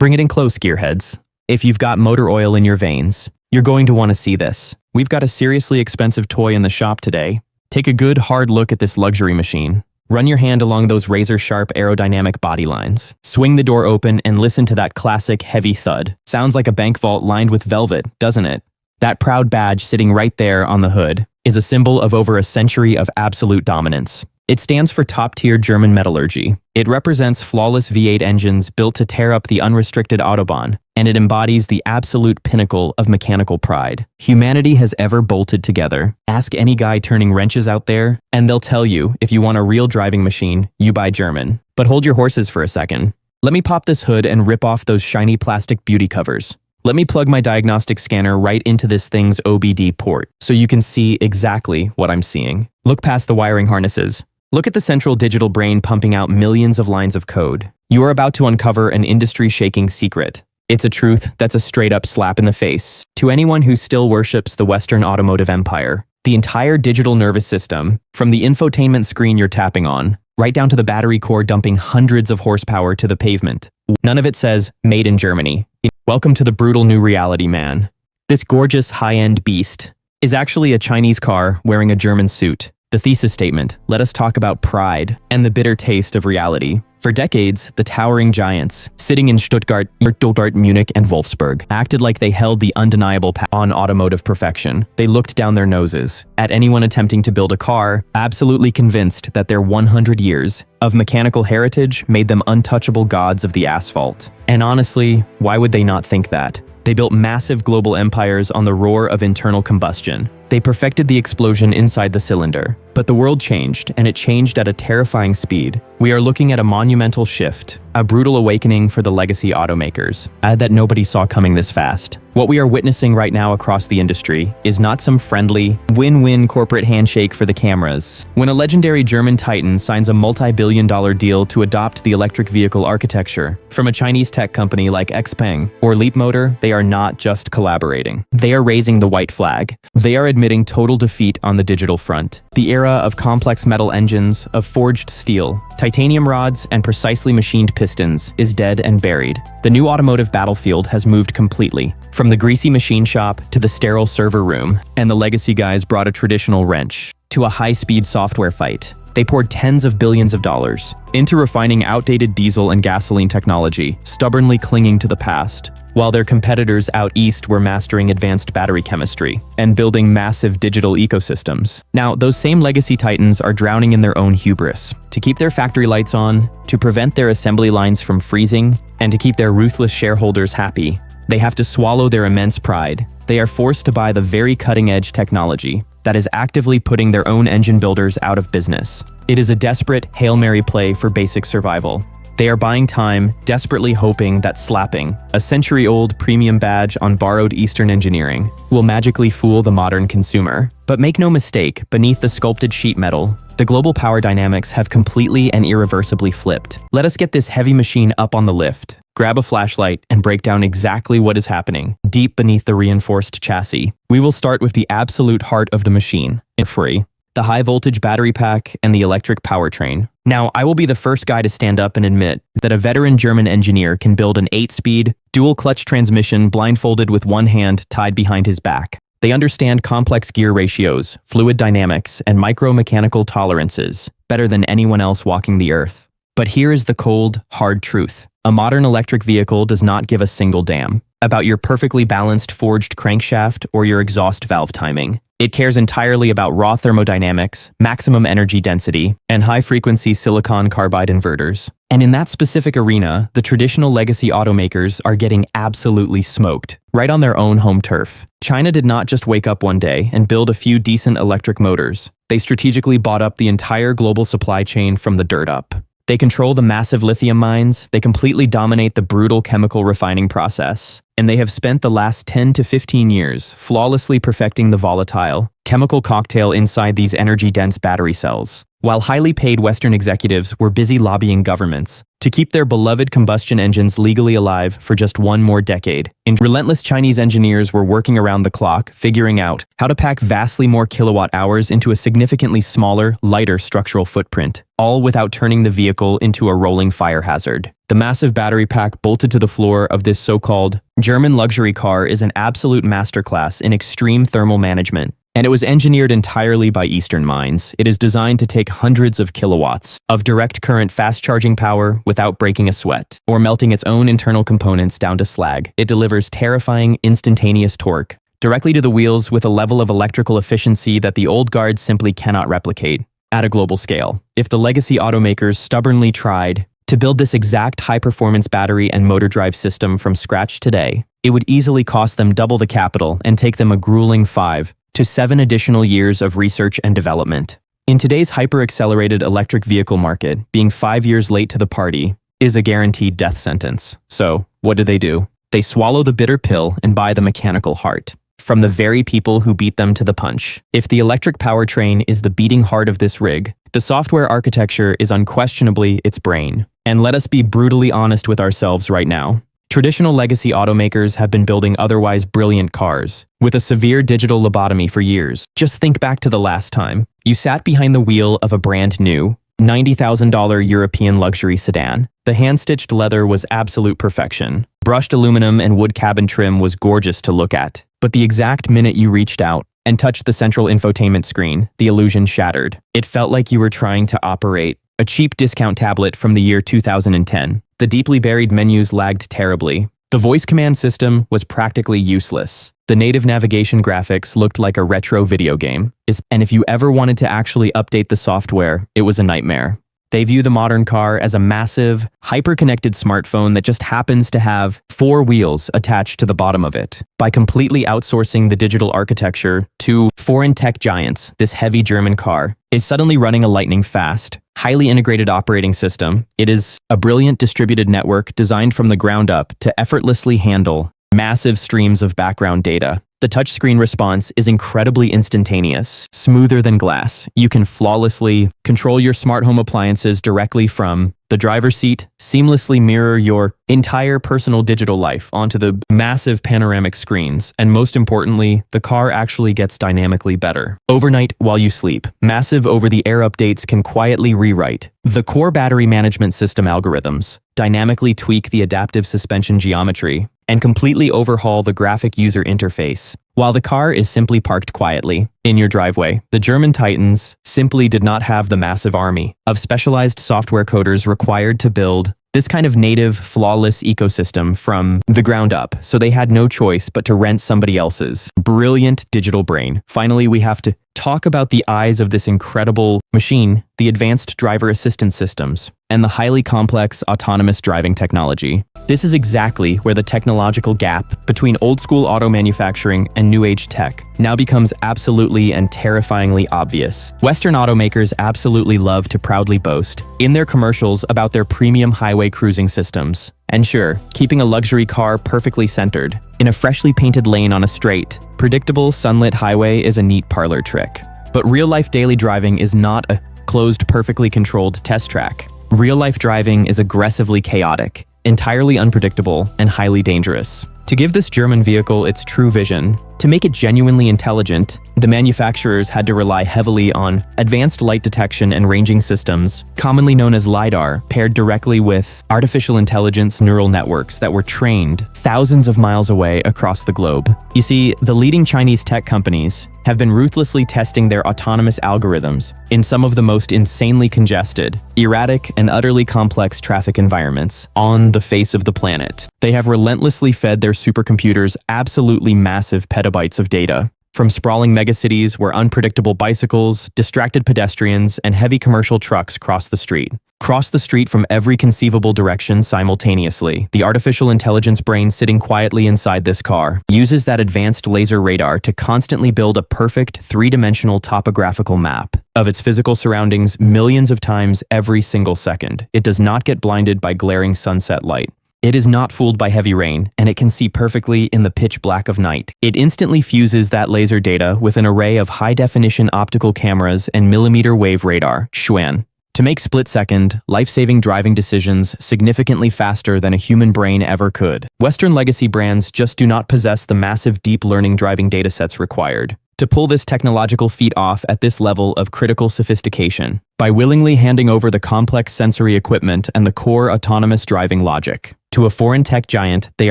Bring it in close, gearheads. If you've got motor oil in your veins, you're going to want to see this. We've got a seriously expensive toy in the shop today. Take a good hard look at this luxury machine. Run your hand along those razor-sharp aerodynamic body lines. Swing the door open and listen to that classic heavy thud. Sounds like a bank vault lined with velvet, doesn't it? That proud badge sitting right there on the hood is a symbol of over a century of absolute dominance. It stands for top-tier German metallurgy. It represents flawless V8 engines built to tear up the unrestricted Autobahn, and it embodies the absolute pinnacle of mechanical pride humanity has ever bolted together. Ask any guy turning wrenches out there, and they'll tell you if you want a real driving machine, you buy German. But hold your horses for a second. Let me pop this hood and rip off those shiny plastic beauty covers. Let me plug my diagnostic scanner right into this thing's OBD port, so you can see exactly what I'm seeing. Look past the wiring harnesses. Look at the central digital brain pumping out millions of lines of code. You are about to uncover an industry-shaking secret. It's a truth that's a straight-up slap in the face to anyone who still worships the Western automotive empire. The entire digital nervous system, from the infotainment screen you're tapping on, right down to the battery core dumping hundreds of horsepower to the pavement. None of it says, made in Germany. Welcome to the brutal new reality, man. This gorgeous high-end beast is actually a Chinese car wearing a German suit. The thesis statement, let us talk about pride and the bitter taste of reality. For decades, the towering giants, sitting in Stuttgart, Munich, and Wolfsburg, acted like they held the undeniable path on automotive perfection. They looked down their noses at anyone attempting to build a car, absolutely convinced that their 100 years of mechanical heritage made them untouchable gods of the asphalt. And honestly, why would they not think that? They built massive global empires on the roar of internal combustion. They perfected the explosion inside the cylinder. But the world changed, and it changed at a terrifying speed. We are looking at a monumental shift, a brutal awakening for the legacy automakers. That nobody saw coming this fast. What we are witnessing right now across the industry is not some friendly, win-win corporate handshake for the cameras. When a legendary German titan signs a multi-billion-dollar deal to adopt the electric vehicle architecture from a Chinese tech company like XPeng or Leapmotor, they are not just collaborating. They are raising the white flag. They are admitting total defeat on the digital front. The era of complex metal engines, of forged steel, titanium rods, and precisely machined pistons is dead and buried. The new automotive battlefield has moved completely. From the greasy machine shop to the sterile server room, and the legacy guys brought a traditional wrench to a high-speed software fight. They poured tens of billions of dollars into refining outdated diesel and gasoline technology, stubbornly clinging to the past, while their competitors out east were mastering advanced battery chemistry and building massive digital ecosystems. Now, those same legacy titans are drowning in their own hubris. To keep their factory lights on, to prevent their assembly lines from freezing, and to keep their ruthless shareholders happy, they have to swallow their immense pride. They are forced to buy the very cutting-edge technology that is actively putting their own engine builders out of business. It is a desperate Hail Mary play for basic survival. They are buying time, desperately hoping that slapping a century-old premium badge on borrowed Eastern engineering will magically fool the modern consumer. But make no mistake, beneath the sculpted sheet metal, the global power dynamics have completely and irreversibly flipped. Let us get this heavy machine up on the lift, grab a flashlight, and break down exactly what is happening deep beneath the reinforced chassis. We will start with the absolute heart of the machine, the high-voltage battery pack and the electric powertrain. Now, I will be the first guy to stand up and admit that a veteran German engineer can build an 8-speed, dual-clutch transmission blindfolded with one hand tied behind his back. They understand complex gear ratios, fluid dynamics, and micro-mechanical tolerances better than anyone else walking the earth. But here is the cold, hard truth. A modern electric vehicle does not give a single damn about your perfectly balanced forged crankshaft or your exhaust valve timing. It cares entirely about raw thermodynamics, maximum energy density, and high-frequency silicon carbide inverters. And in that specific arena, the traditional legacy automakers are getting absolutely smoked, right on their own home turf. China did not just wake up one day and build a few decent electric motors. They strategically bought up the entire global supply chain from the dirt up. They control the massive lithium mines, they completely dominate the brutal chemical refining process, and they have spent the last 10 to 15 years flawlessly perfecting the volatile, chemical cocktail inside these energy-dense battery cells. While highly paid Western executives were busy lobbying governments to keep their beloved combustion engines legally alive for just one more decade, relentless Chinese engineers were working around the clock, figuring out how to pack vastly more kilowatt-hours into a significantly smaller, lighter structural footprint, all without turning the vehicle into a rolling fire hazard. The massive battery pack bolted to the floor of this so-called German luxury car is an absolute masterclass in extreme thermal management. And it was engineered entirely by Eastern minds. It is designed to take hundreds of kilowatts of direct current fast charging power without breaking a sweat or melting its own internal components down to slag. It delivers terrifying instantaneous torque directly to the wheels with a level of electrical efficiency that the old guard simply cannot replicate at a global scale. If the legacy automakers stubbornly tried to build this exact high-performance battery and motor drive system from scratch today, it would easily cost them double the capital and take them a grueling 5 to 7 additional years of research and development. In today's hyper-accelerated electric vehicle market, being 5 years late to the party is a guaranteed death sentence. So, what do? They swallow the bitter pill and buy the mechanical heart from the very people who beat them to the punch. If the electric powertrain is the beating heart of this rig, the software architecture is unquestionably its brain. And let us be brutally honest with ourselves right now. Traditional legacy automakers have been building otherwise brilliant cars with a severe digital lobotomy for years. Just think back to the last time you sat behind the wheel of a brand new $90,000 European luxury sedan. The hand-stitched leather was absolute perfection. Brushed aluminum and wood cabin trim was gorgeous to look at. But the exact minute you reached out and touched the central infotainment screen, the illusion shattered. It felt like you were trying to operate a cheap discount tablet from the year 2010. The deeply buried menus lagged terribly. The voice command system was practically useless. The native navigation graphics looked like a retro video game. And if you ever wanted to actually update the software, it was a nightmare. They view the modern car as a massive, hyper-connected smartphone that just happens to have 4 wheels attached to the bottom of it. By completely outsourcing the digital architecture to foreign tech giants, this heavy German car is suddenly running a lightning-fast, highly integrated operating system. It is a brilliant distributed network designed from the ground up to effortlessly handle massive streams of background data. The touchscreen response is incredibly instantaneous, smoother than glass. You can flawlessly control your smart home appliances directly from the driver's seat, seamlessly mirror your entire personal digital life onto the massive panoramic screens, and most importantly, the car actually gets dynamically better. Overnight while you sleep, massive over-the-air updates can quietly rewrite the core battery management system algorithms, dynamically tweak the adaptive suspension geometry, and completely overhaul the graphic user interface. While the car is simply parked quietly in your driveway, the German titans simply did not have the massive army of specialized software coders required to build this kind of native, flawless ecosystem from the ground up, so they had no choice but to rent somebody else's brilliant digital brain. Finally, we have to talk about the eyes of this incredible machine, the advanced driver assistance systems, and the highly complex autonomous driving technology. This is exactly where the technological gap between old-school auto manufacturing and new-age tech now becomes absolutely and terrifyingly obvious. Western automakers absolutely love to proudly boast in their commercials about their premium highway cruising systems. And sure, keeping a luxury car perfectly centered in a freshly painted lane on a straight, predictable sunlit highway is a neat parlor trick. But real-life daily driving is not a closed, perfectly controlled test track. Real-life driving is aggressively chaotic, entirely unpredictable, and highly dangerous. To give this German vehicle its true vision, to make it genuinely intelligent, the manufacturers had to rely heavily on advanced light detection and ranging systems, commonly known as LiDAR, paired directly with artificial intelligence neural networks that were trained thousands of miles away across the globe. You see, the leading Chinese tech companies have been ruthlessly testing their autonomous algorithms in some of the most insanely congested, erratic, and utterly complex traffic environments on the face of the planet. They have relentlessly fed their supercomputers absolutely massive petabytes of data, from sprawling megacities where unpredictable bicycles, distracted pedestrians, and heavy commercial trucks cross the street. Cross the street from every conceivable direction simultaneously. The artificial intelligence brain sitting quietly inside this car uses that advanced laser radar to constantly build a perfect three-dimensional topographical map of its physical surroundings millions of times every single second. It does not get blinded by glaring sunset light. It is not fooled by heavy rain, and it can see perfectly in the pitch black of night. It instantly fuses that laser data with an array of high-definition optical cameras and millimeter wave radar, Xuan, to make split-second, life-saving driving decisions significantly faster than a human brain ever could. Western legacy brands just do not possess the massive deep learning driving datasets required to pull this technological feat off at this level of critical sophistication, by willingly handing over the complex sensory equipment and the core autonomous driving logic to a foreign tech giant, they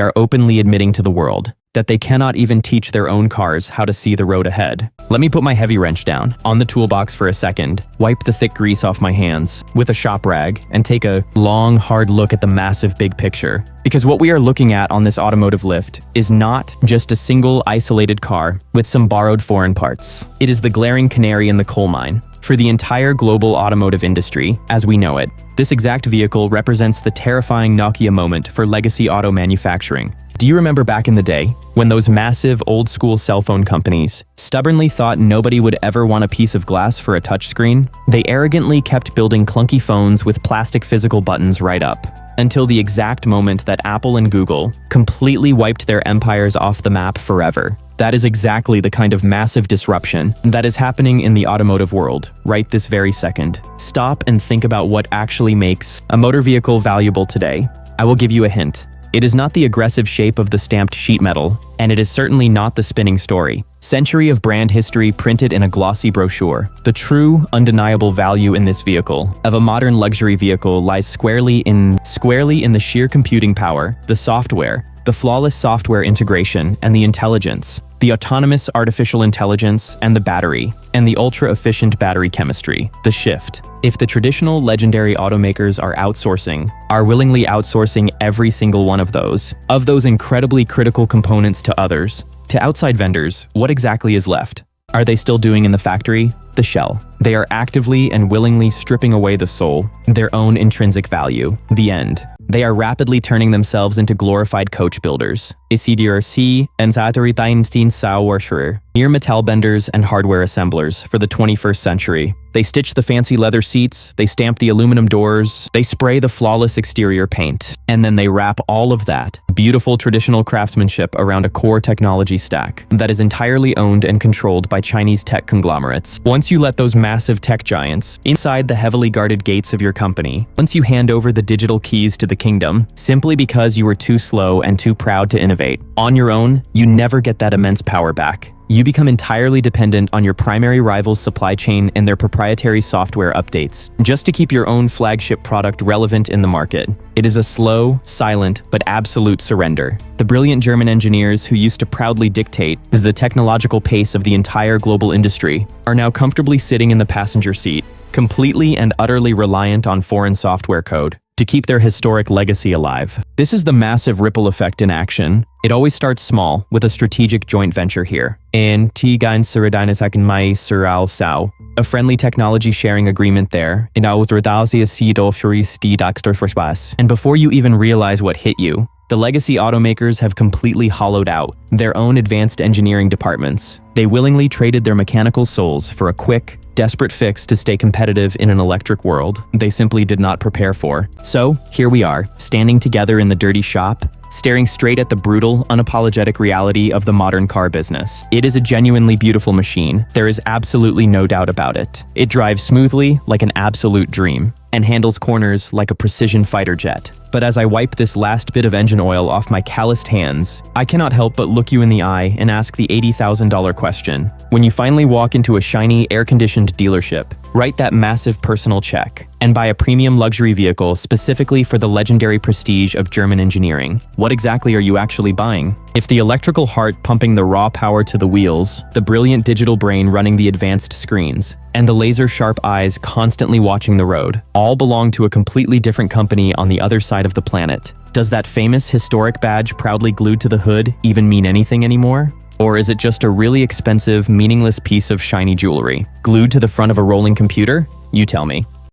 are openly admitting to the world that they cannot even teach their own cars how to see the road ahead. Let me put my heavy wrench down on the toolbox for a second, wipe the thick grease off my hands with a shop rag, and take a long, hard look at the massive big picture. Because what we are looking at on this automotive lift is not just a single isolated car with some borrowed foreign parts. It is the glaring canary in the coal mine for the entire global automotive industry as we know it. This exact vehicle represents the terrifying Nokia moment for legacy auto manufacturing. Do you remember back in the day when those massive old-school cell phone companies stubbornly thought nobody would ever want a piece of glass for a touchscreen? They arrogantly kept building clunky phones with plastic physical buttons right up, until the exact moment that Apple and Google completely wiped their empires off the map forever. That is exactly the kind of massive disruption that is happening in the automotive world right this very second. Stop and think about what actually makes a motor vehicle valuable today. I will give you a hint. It is not the aggressive shape of the stamped sheet metal, and it is certainly not the spinning story. Century of brand history printed in a glossy brochure. The true, undeniable value in this vehicle of a modern luxury vehicle lies squarely in the sheer computing power, the software, the flawless software integration, and the intelligence, the autonomous artificial intelligence, and the battery, and the ultra-efficient battery chemistry, the shift. If the traditional legendary automakers are willingly outsourcing every single one of those incredibly critical components to others, to outside vendors, what exactly is left? Are they still doing in the factory? The shell. They are actively and willingly stripping away the soul, their own intrinsic value, the end. They are rapidly turning themselves into glorified coach builders. Mere metal benders and hardware assemblers for the 21st century. They stitch the fancy leather seats, they stamp the aluminum doors, they spray the flawless exterior paint, and then they wrap all of that beautiful traditional craftsmanship around a core technology stack that is entirely owned and controlled by Chinese tech conglomerates. Once you let those massive tech giants inside the heavily guarded gates of your company, once you hand over the digital keys to the kingdom, simply because you were too slow and too proud to innovate, on your own, you never get that immense power back. You become entirely dependent on your primary rival's supply chain and their proprietary software updates, just to keep your own flagship product relevant in the market. It is a slow, silent, but absolute surrender. The brilliant German engineers who used to proudly dictate the technological pace of the entire global industry are now comfortably sitting in the passenger seat, completely and utterly reliant on foreign software code to keep their historic legacy alive. This is the massive ripple effect in action. It always starts small, with a strategic joint venture here. A friendly technology sharing agreement there. And before you even realize what hit you, the legacy automakers have completely hollowed out their own advanced engineering departments. They willingly traded their mechanical souls for a quick, desperate fix to stay competitive in an electric world they simply did not prepare for. So, here we are, standing together in the dirty shop, staring straight at the brutal, unapologetic reality of the modern car business. It is a genuinely beautiful machine. There is absolutely no doubt about it. It drives smoothly like an absolute dream, and handles corners like a precision fighter jet. But as I wipe this last bit of engine oil off my calloused hands, I cannot help but look you in the eye and ask the $80,000 question. When you finally walk into a shiny, air-conditioned dealership, write that massive personal check, and buy a premium luxury vehicle specifically for the legendary prestige of German engineering, what exactly are you actually buying? If the electrical heart pumping the raw power to the wheels, the brilliant digital brain running the advanced screens, and the laser-sharp eyes constantly watching the road, all belong to a completely different company on the other side of the planet, does that famous historic badge proudly glued to the hood even mean anything anymore? Or is it just a really expensive, meaningless piece of shiny jewelry, glued to the front of a rolling computer? You tell me.